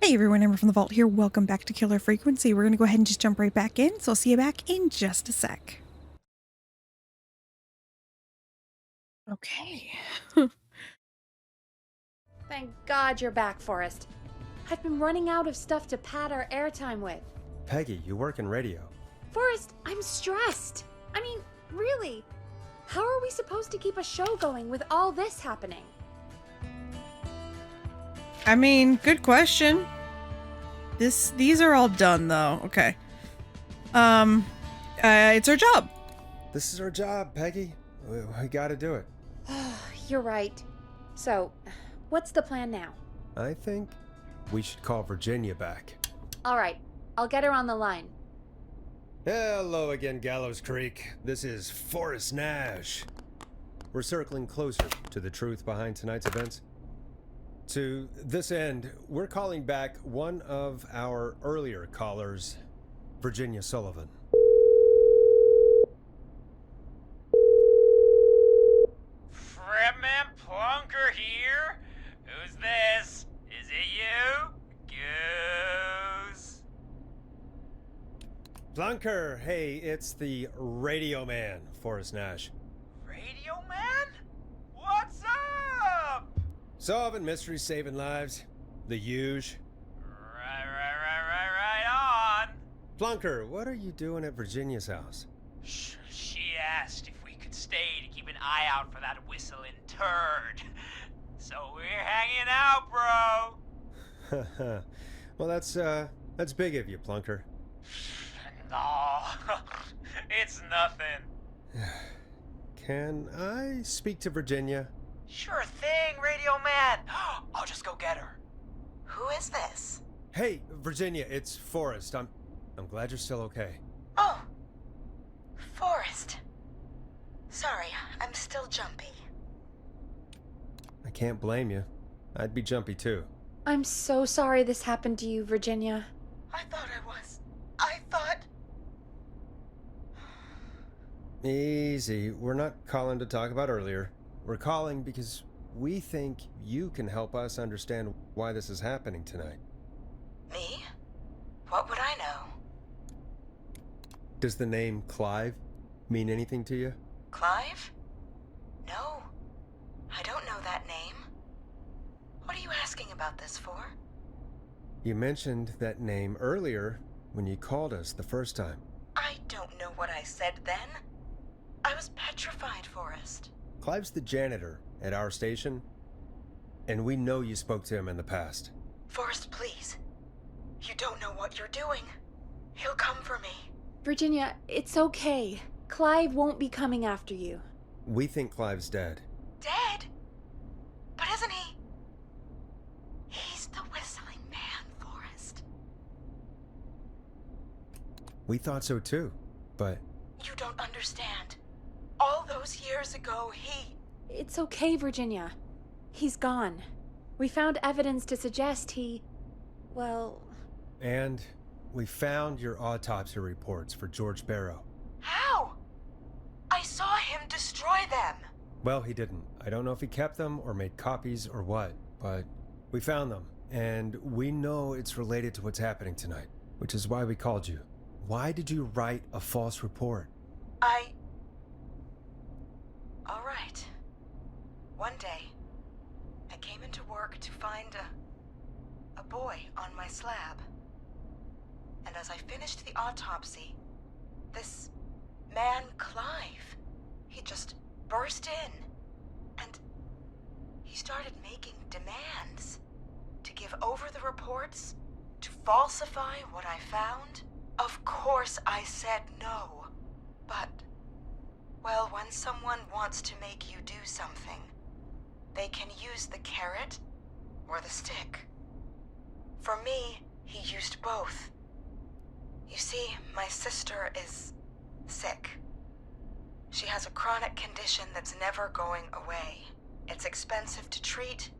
Hey everyone, Amber from the Vault here. Welcome back to Killer Frequency. We're going to go ahead and just jump right back in, so I'll see you back in just a sec. Okay. Thank God you're back, Forrest. I've been running out of stuff to pad our airtime with. Peggy, you work in radio. Forrest, I'm stressed. I mean, really, how are we supposed to keep a show going with all this happening? I mean, good question. These are all done though. Okay. It's our job. This is our job, Peggy. We gotta do it. You're right. So, what's the plan now? I think we should call Virginia back. All right, I'll get her on the line. Hello again, Gallows Creek. This is Forrest Nash. We're circling closer to the truth behind tonight's events. To this end, we're calling back one of our earlier callers, Virginia Sullivan. Fredman Plunker here? Who's this? Is it you? Goose? Plunker, hey, it's the Radio Man, Forrest Nash. Radio Man? What's up? Solving mysteries, saving lives. The huge. Right on. Plunker, what are you doing at Virginia's house? She asked if we could stay to keep an eye out for that whistling turd. So we're hanging out, bro. Well, that's big of you, Plunker. No, it's nothing. Can I speak to Virginia? Sure thing, Radio Man. I'll just go get her. Who is this? Hey, Virginia, it's Forrest. I'm glad you're still okay. Oh, Forrest. Sorry, I'm still jumpy. I can't blame you. I'd be jumpy too. I'm so sorry this happened to you, Virginia. I thought I was. I thought... Easy. We're not calling to talk about earlier. We're calling because we think you can help us understand why this is happening tonight. Me? What would I know? Does the name Clive mean anything to you? Clive? No. I don't know that name. What are you asking about this for? You mentioned that name earlier when you called us the first time. I don't know what I said then. I was petrified, Forrest. Clive's the janitor at our station, and we know you spoke to him in the past. Forrest, please. You don't know what you're doing. He'll come for me. Virginia, it's okay. Clive won't be coming after you. We think Clive's dead. Dead? But isn't he? He's the whistling man, Forrest. We thought so too, but... You don't understand. All those years ago, he... It's okay, Virginia. He's gone. We found evidence to suggest he... well... And we found your autopsy reports for George Barrow. How? I saw him destroy them. Well, he didn't. I don't know if he kept them or made copies or what, but we found them. And we know it's related to what's happening tonight, which is why we called you. Why did you write a false report? All right. One day, I came into work to find a boy on my slab. And as I finished the autopsy, this man, Clive, he just burst in. And he started making demands to give over the reports, to falsify what I found. Of course I said no. But, well, when someone wants to make you do something, they can use the carrot or the stick. For me, he used both. You see, my sister is sick. She has a chronic condition that's never going away. It's expensive to treat,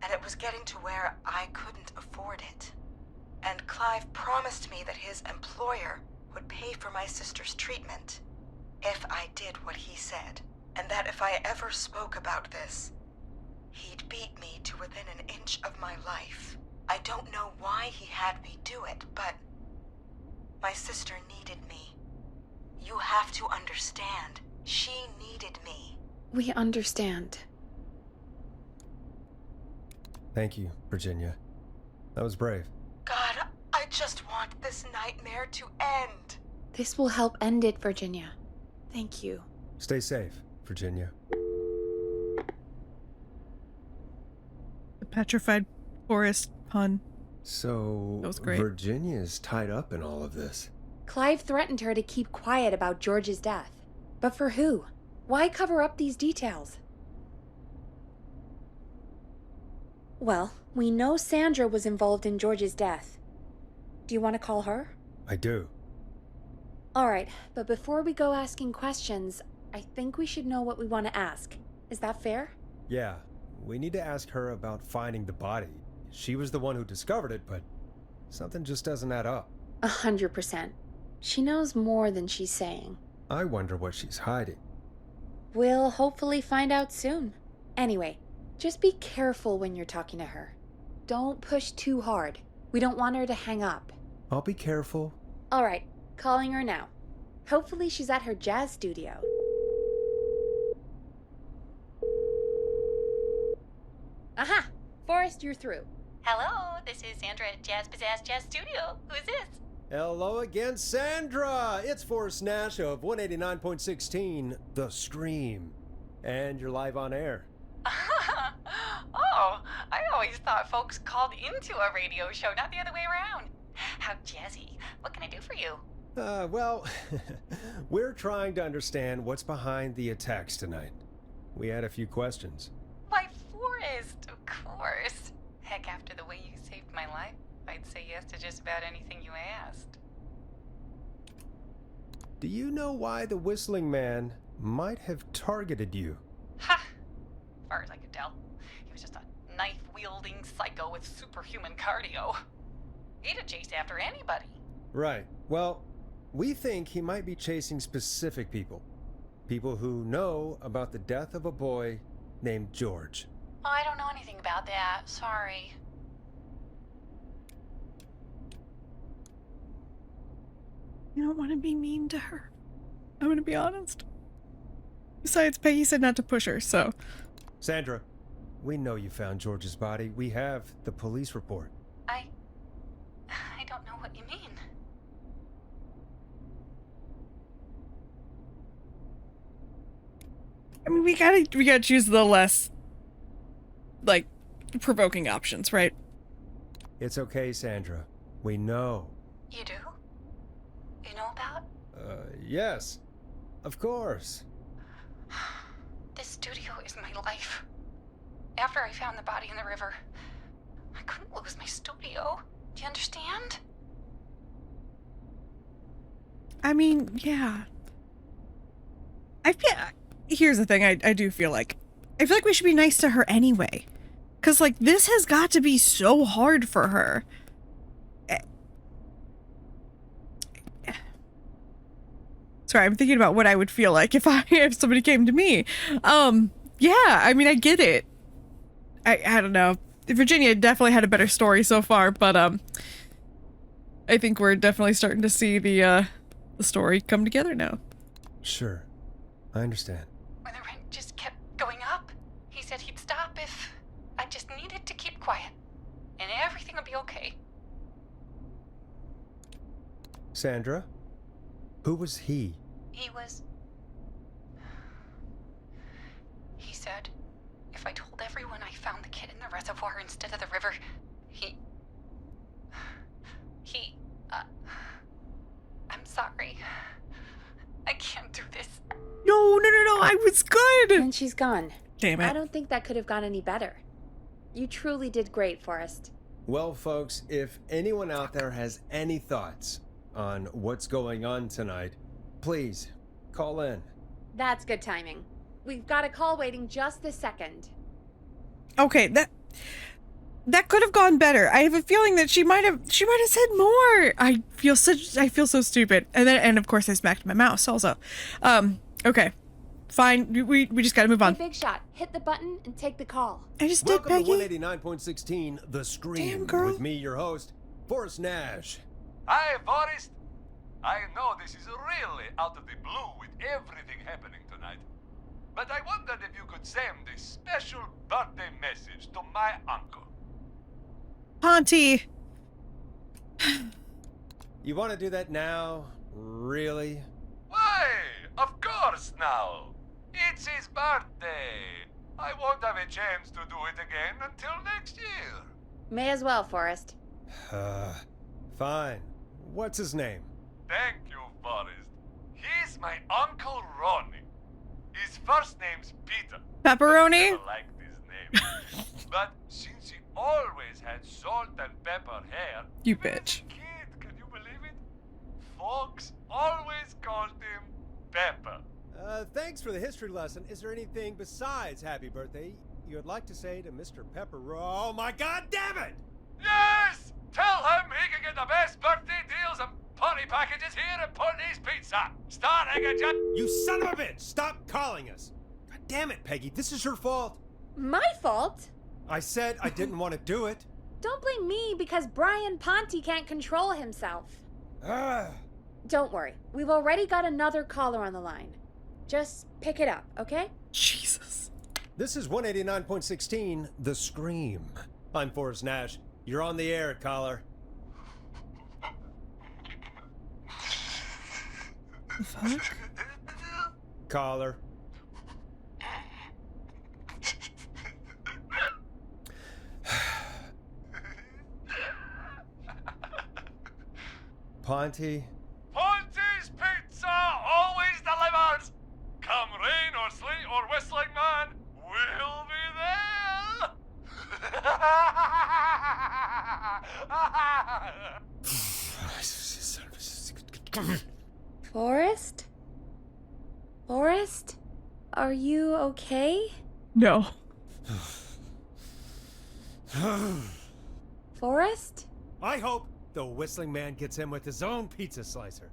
and it was getting to where I couldn't afford it. And Clive promised me that his employer would pay for my sister's treatment if I did what he said, and that if I ever spoke about this, he'd beat me to within an inch of my life. I don't know why he had me do it, but my sister needed me. You have to understand. She needed me. We understand. Thank you, Virginia. That was brave. God, I just want this nightmare to end. This will help end it, Virginia. Thank you. Stay safe, Virginia. The petrified forest pun. So, That was great. Virginia's tied up in all of this. Clive threatened her to keep quiet about George's death. But for who? Why cover up these details? Well, we know Sandra was involved in George's death. Do you want to call her? I do. All right, but before we go asking questions, I think we should know what we want to ask. Is that fair? Yeah, we need to ask her about finding the body. She was the one who discovered it, but something just doesn't add up. 100%. She knows more than she's saying. I wonder what she's hiding. We'll hopefully find out soon. Anyway, just be careful when you're talking to her. Don't push too hard. We don't want her to hang up. I'll be careful. All right, calling her now. Hopefully she's at her jazz studio. Aha! Forrest, you're through. Hello, this is Sandra at Jazz Pizzazz Jazz Studio. Who is this? Hello again, Sandra! It's Forrest Nash of 189.16, The Stream. And you're live on air. Oh, I always thought folks called into a radio show, not the other way around. How jazzy. What can I do for you? Well, we're trying to understand what's behind the attacks tonight. We had a few questions. Why, Forrest, of course. Heck, after the way you saved my life, I'd say yes to just about anything you asked. Do you know why the Whistling Man might have targeted you? Ha! As far as I could tell, he was just a knife-wielding psycho with superhuman cardio. He'd have chased after anybody. Right. Well, we think he might be chasing specific people. People who know about the death of a boy named George. Oh, I don't know anything about that. Sorry. I don't want to be mean to her. I'm going to be honest. Besides, Peggy said not to push her, so... Sandra, we know you found George's body. We have the police report. I don't know what you mean. I mean, we gotta choose the less, like, provoking options, right? It's okay, Sandra. We know. You do? You know about? Yes. Of course. This studio is my life. After I found the body in the river, I couldn't lose my studio. Do you understand? I mean, yeah. Here's the thing, I do feel like. I feel like we should be nice to her anyway. Because, like, this has got to be so hard for her. Sorry, I'm thinking about what I would feel like if somebody came to me. Yeah, I mean, I get it. I don't know. Virginia definitely had a better story so far, but I think we're definitely starting to see the story come together now. Sure. I understand. When the rent just kept going up, he said he'd stop if I just needed to keep quiet. And everything would be okay. Sandra? Who was he? He said, if I told everyone I found the kid in the reservoir instead of the river, I'm sorry. I can't do this. No, I was good. And she's gone. Damn it. I don't think that could have gone any better. You truly did great, Forrest. Well, folks, if anyone out there has any thoughts on what's going on tonight, please call in. That's good timing. We've got a call waiting just this second. Okay, that could have gone better. I have a feeling that she might have said more. I feel so stupid. And of course I smacked my mouse also. Okay. fine. We just gotta move Hey, on. Big Shot, hit the button and take the call. I just did, Welcome to Peggy. 189.16, The Scream. Damn, girl. With me, your host, Forrest Nash. Hi, Forrest. I know this is really out of the blue with everything happening tonight, but I wondered if you could send a special birthday message to my uncle. Ponty. You want to do that now? Really? Why? Of course now. It's his birthday. I won't have a chance to do it again until next year. May as well, Forrest. Fine. What's his name? Thank you, Forrest. He's my Uncle Ronnie. His first name's Peter. Pepperoni? I liked his name. But since he always had salt and pepper hair, You even as a bitch. kid, can you believe it? Folks always called him Pepper. Thanks for the history lesson. Is there anything besides happy birthday you would like to say to Mr. Pepper? Oh my god damn it! Yes! Tell him he can get the best birthday deals and party packages here at Putney's Pizza. Starting at just... You son of a bitch! Stop calling us! God damn it, Peggy, this is your fault. My fault? I said I didn't want to do it. Don't blame me because Brian Ponty can't control himself. Ah. Don't worry, we've already got another caller on the line. Just pick it up, okay? Jesus. This is 189.16, The Scream. I'm Forrest Nash. You're on the air, caller. The fuck? Caller. Ponty. Ponty's Pizza always delivers. Come rain or sleet or whistling man, we'll be there. Forrest? Forrest? Are you okay? No. Forrest? I hope the whistling man gets him with his own pizza slicer.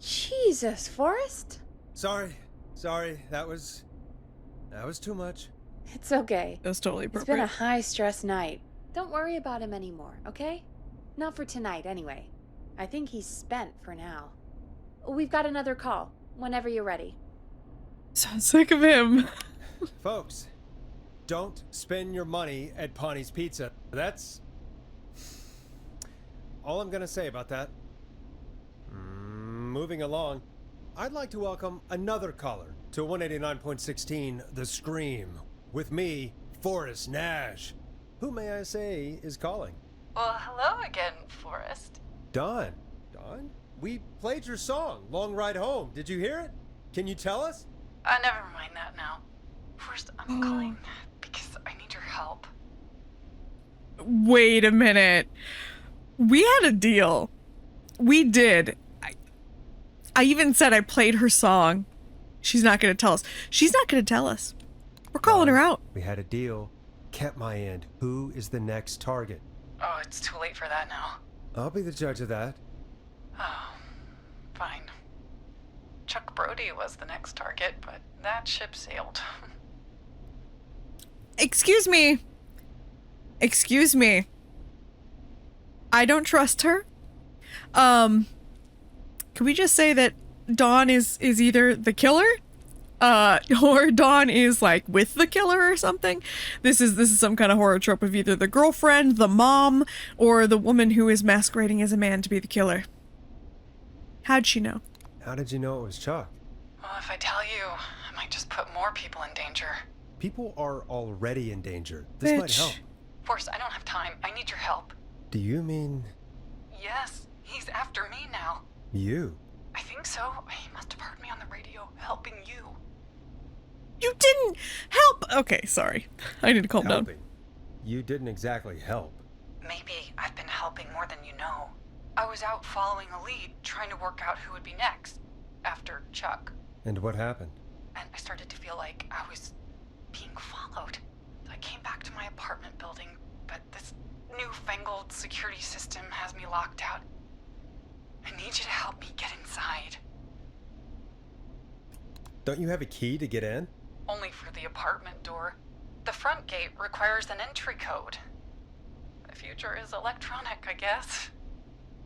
Jesus, Forrest? Sorry, that was too much. It's okay. That was totally It's been appropriate. a high-stress night. Don't worry about him anymore, okay? Not for tonight, anyway. I think he's spent for now. We've got another call, whenever you're ready. So sick of him. Folks, don't spend your money at Ponty's Pizza. That's all I'm gonna say about that. Moving along, I'd like to welcome another caller to 189.16 The Scream. With me, Forrest Nash. Who may I say is calling? Well, hello again, Forrest. Don. Don? We played your song, Long Ride Home. Did you hear it? Can you tell us? Never mind that now. First, I'm calling because I need your help. Wait a minute. We had a deal. We did. I even said I played her song. She's not going to tell us. She's not going to tell us. We're calling her out. We had a deal. Kept my end. Who is the next target? Oh, it's too late for that now. I'll be the judge of that. Oh, fine. Chuck Brody was the next target, but that ship sailed. Excuse me. Excuse me. I don't trust her. Can we just say that Dawn is either the killer? Or Dawn is like with the killer or something. This is some kind of horror trope of either the girlfriend, the mom, or the woman who is masquerading as a man to be the killer. How'd she know? How did you know it was Chuck? Well, if I tell you, I might just put more people in danger. People are already in danger. This might Bitch. help. Forrest, I don't have time. I need your help. Do you mean Yes, he's after me now. you? I think so. He must have heard me on the radio helping you. You didn't help. Okay, sorry. I need to calm down. Helping. You didn't exactly help. Maybe I've been helping more than you know. I was out following a lead, trying to work out who would be next, after Chuck. And what happened? And I started to feel like I was being followed. I came back to my apartment building, but this newfangled security system has me locked out. I need you to help me get inside. Don't you have a key to get in? Only for the apartment door. The front gate requires an entry code. The future is electronic, I guess.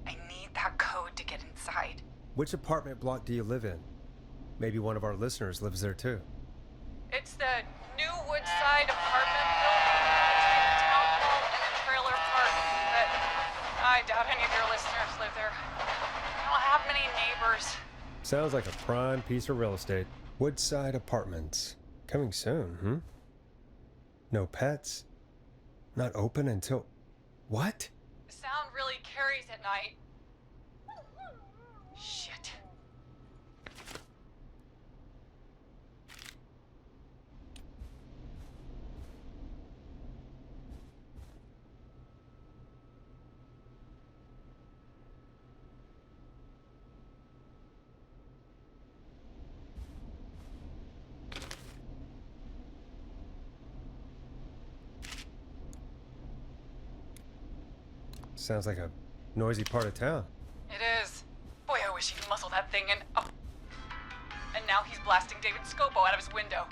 I need that code to get inside. Which apartment block do you live in? Maybe one of our listeners lives there too. It's the new Woodside apartment building between the town hall and a trailer park, but I doubt any of your listeners live there. I don't have many neighbors. Sounds like a prime piece of real estate. Woodside Apartments. Coming soon, No pets? Not open until... What? The sound really carries at night. Shit. Sounds like a noisy part of town. It is. Boy, I wish he'd muzzle that thing and... Oh. And now he's blasting David Scopo out of his window.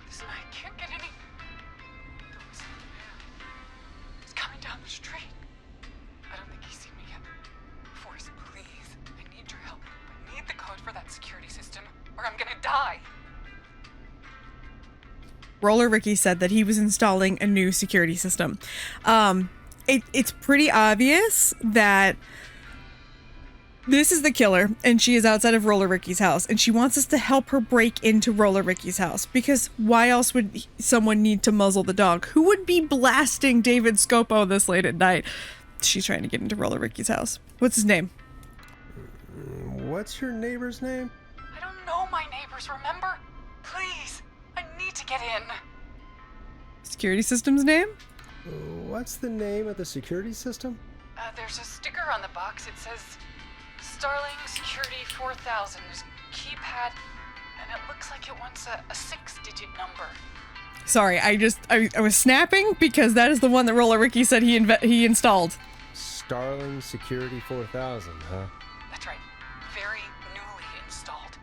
This night can't get any... The whistling man. He's coming down the street. I don't think he's seen me yet. Forrest, please. I need your help. I need the code for that security system, or I'm gonna die. Roller Ricky said that he was installing a new security system. It's pretty obvious that this is the killer, and she is outside of Roller Ricky's house, and she wants us to help her break into Roller Ricky's house, because why else would someone need to muzzle the dog? Who would be blasting David Scopo this late at night? She's trying to get into Roller Ricky's house. What's his name? What's your neighbor's name? I don't know my neighbors, remember? Please, I need to get in. Security system's name? What's the name of the security system? There's a sticker on the box. It says Starling Security 4000. There's a keypad, and it looks like it wants a 6-digit number. Sorry, I was snapping because that is the one that Roller Ricky said he installed. Starling Security 4000, huh? That's right. Very newly installed.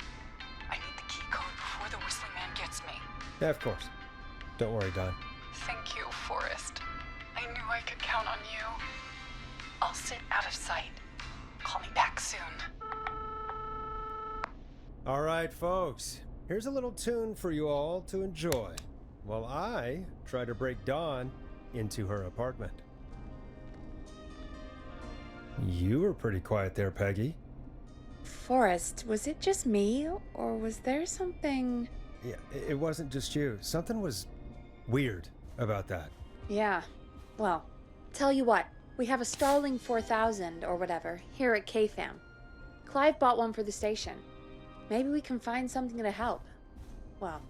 I need the key code before the whistling man gets me. Yeah, of course. Don't worry, Don. Thank you, Forrest. I knew I could count on you. I'll sit out of sight. Call me back soon. All right, folks. Here's a little tune for you all to enjoy while I try to break Dawn into her apartment. You were pretty quiet there, Peggy. Forrest, was it just me, or was there something... Yeah, it wasn't just you. Something was weird about that. Yeah, well, tell you what, we have a Starling 4000 or whatever here at KFAM. Clive bought one for the station. Maybe we can find something to help. Well,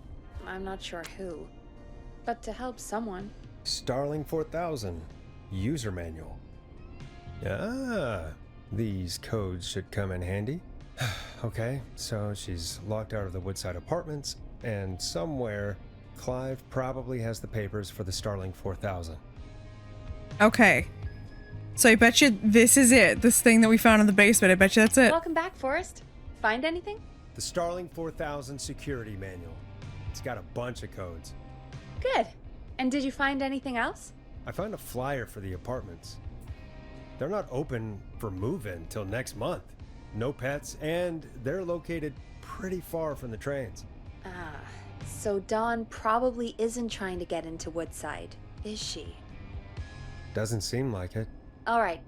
I'm not sure who, but to help someone. Starling 4000 user manual. Ah, these codes should come in handy. Okay, so she's locked out of the Woodside Apartments, and somewhere Clive probably has the papers for the Starling 4000. Okay. So I bet you this is it. This thing that we found in the basement. I bet you that's it. Welcome back, Forrest. Find anything? The Starling 4000 security manual. It's got a bunch of codes. Good. And did you find anything else? I found a flyer for the apartments. They're not open for move-in till next month. No pets, and they're located pretty far from the trains. Ah, so Dawn probably isn't trying to get into Woodside, is she? Doesn't seem like it. All right.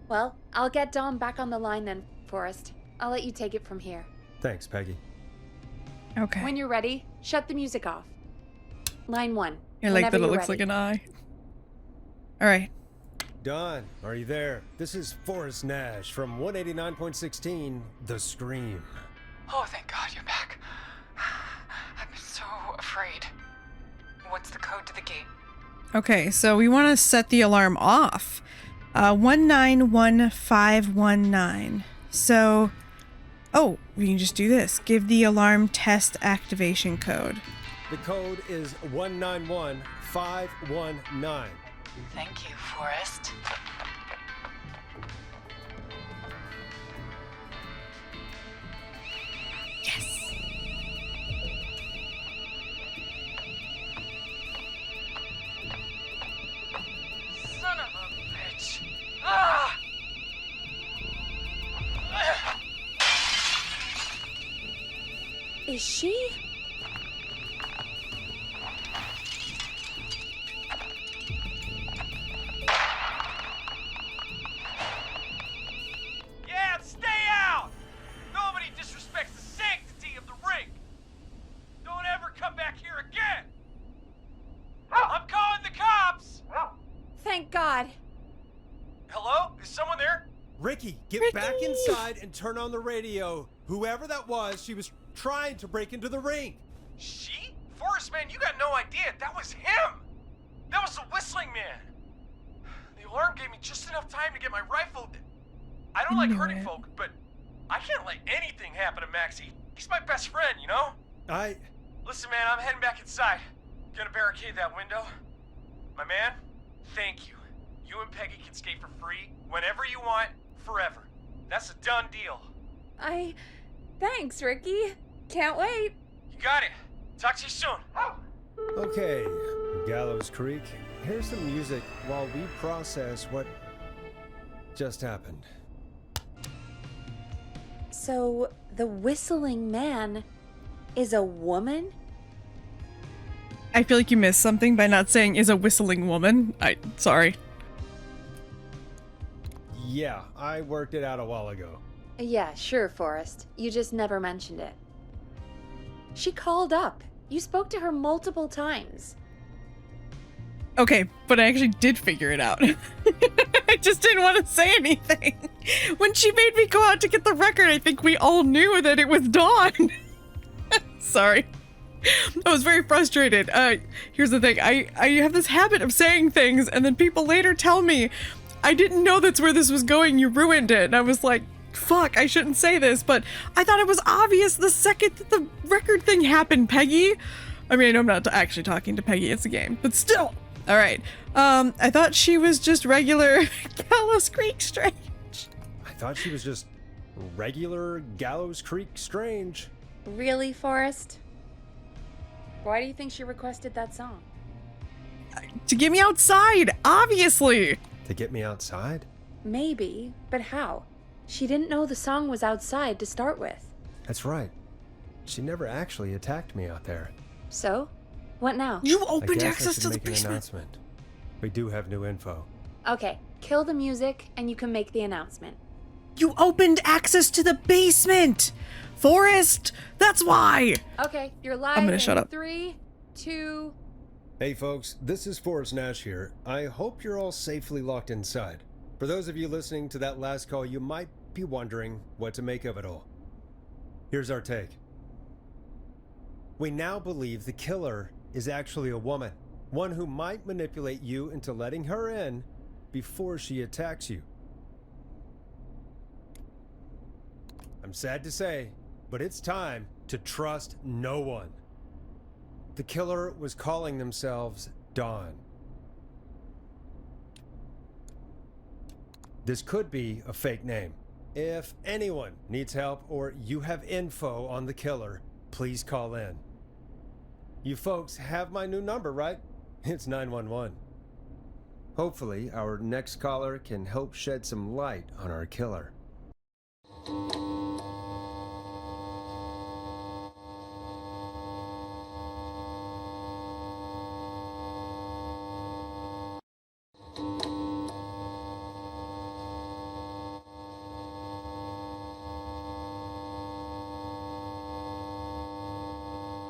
Well, I'll get Dawn back on the line then, Forrest. I'll let you take it from here. Thanks, Peggy. Okay. When you're ready, shut the music off. Line 1. I like that it you're looks ready. like an eye. All right. Don, are you there? This is Forrest Nash from 189.16, The Scream. Oh, thank God you're back. I've been so afraid. What's the code to the gate? Okay, so we want to set the alarm off. 191519. So, oh, we can just do this. Give the alarm test activation code. The code is 191519. Thank you, Forrest. Is she? Yeah, stay out! Nobody disrespects the sanctity of the ring! Don't ever come back here again! I'm calling the cops! Thank God. Hello? Is someone there? Ricky, get Ricky! back inside and turn on the radio. Whoever that was, she was trying to break into the ring. She? Forrest, man, you got no idea. That was him! That was the whistling man! The alarm gave me just enough time to get my rifle. I don't like hurting folk, but I can't let anything happen to Maxie. He's my best friend, you know? Listen, man, I'm heading back inside. Gonna barricade that window. My man, thank you. You and Peggy can skate for free whenever you want, forever. That's a done deal. Thanks, Ricky. Can't wait. You got it. Talk to you soon. Okay, Gallows Creek, here's some music while we process what just happened. So, the whistling man is a woman? I feel like you missed something by not saying is a whistling woman. Sorry. Yeah, I worked it out a while ago. Yeah, sure, Forrest. You just never mentioned it. She called up. You spoke to her multiple times. Okay, but I actually did figure it out. I just didn't want to say anything. When she made me go out to get the record, I think we all knew that it was Dawn. Sorry. I was very frustrated. Here's the thing. I have this habit of saying things and then people later tell me, I didn't know that's where this was going. You ruined it. And I was like, fuck, I shouldn't say this, but I thought it was obvious the second that the record thing happened, Peggy. I mean, I'm not actually talking to Peggy. It's a game, but still. All right. I thought she was just regular Gallows Creek Strange. I thought she was just regular Gallows Creek Strange. Really, Forrest? Why do you think she requested that song? To get me outside, obviously. To get me outside? Maybe, but how? She didn't know the song was outside to start with. That's right. She never actually attacked me out there. So? What now? You I opened guess access I should to the make an basement. announcement. We do have new info. Okay, kill the music and you can make the announcement. You opened access to the basement, Forrest. That's why. Okay, you're live. I'm gonna shut up. 3, 2. Hey folks, this is Forrest Nash here. I hope you're all safely locked inside. For those of you listening to that last call, you might be wondering what to make of it all. Here's our take. We now believe the killer is actually a woman, one who might manipulate you into letting her in before she attacks you. I'm sad to say, but it's time to trust no one. The killer was calling themselves Dawn. This could be a fake name. If anyone needs help or you have info on the killer, please call in. You folks have my new number, right? It's 911. Hopefully, our next caller can help shed some light on our killer.